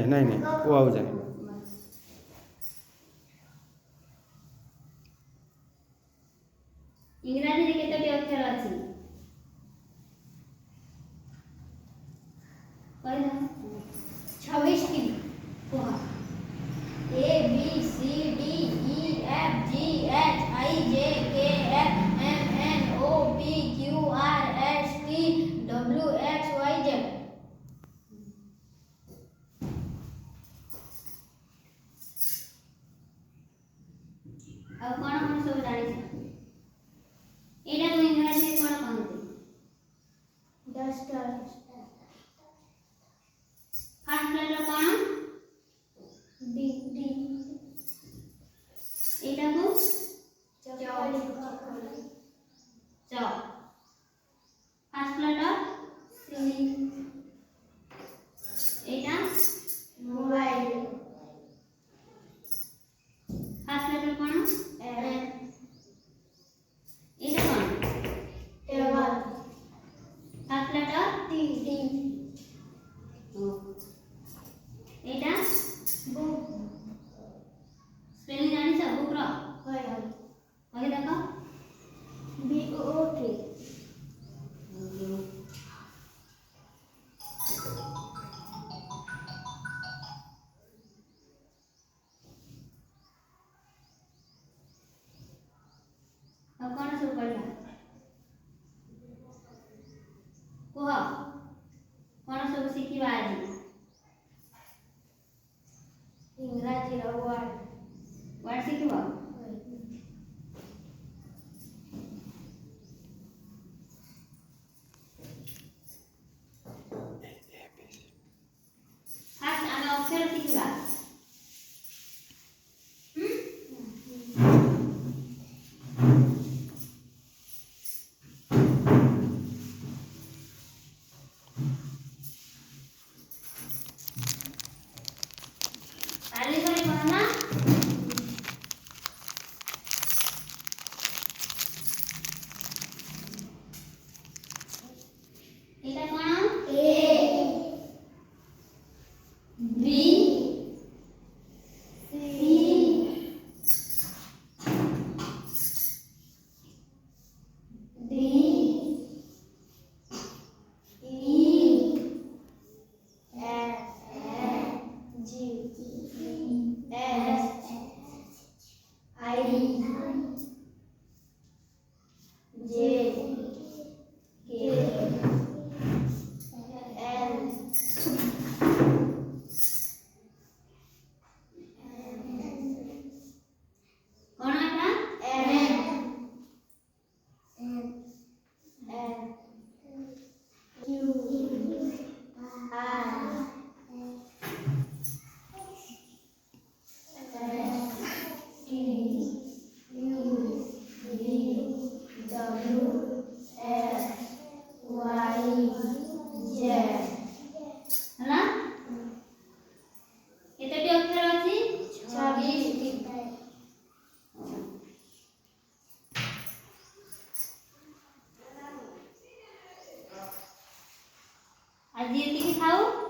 नहीं नहीं वो आउ जाए इंग्रजी रे केतोटी अक्षर अछि कहला 26 टी कोहा A B C D E F G H I J K L M N O P Q R S T W X Y Z अब कोन सब जानि छ एटा तो इंग्रजी रे कोन कहते डस्टर फर्स्ट लेटर कोन डी डी एटा को चौड़ी च फर्स्ट लेटर सी एटा मोबाइल फर्स्ट लेटर कोन एन एटा कोन table first letter T D एटा बुक स्पेलिंग जानि छ बुक रो कहि देखो B O K अब कौन शुरू करला कुह कौन सब शिखिबा आज इंग्रजी रो वर्ड शिखिबा फर्स्ट आगे अक्षर शिखिबा ताली करी कहना एटा कोन A B C D E F G S I J K L कौन आता M N Q R S T U V W X Y Z हला केतोटी अक्षर अछि 26 टी आज एतिकी खाऊ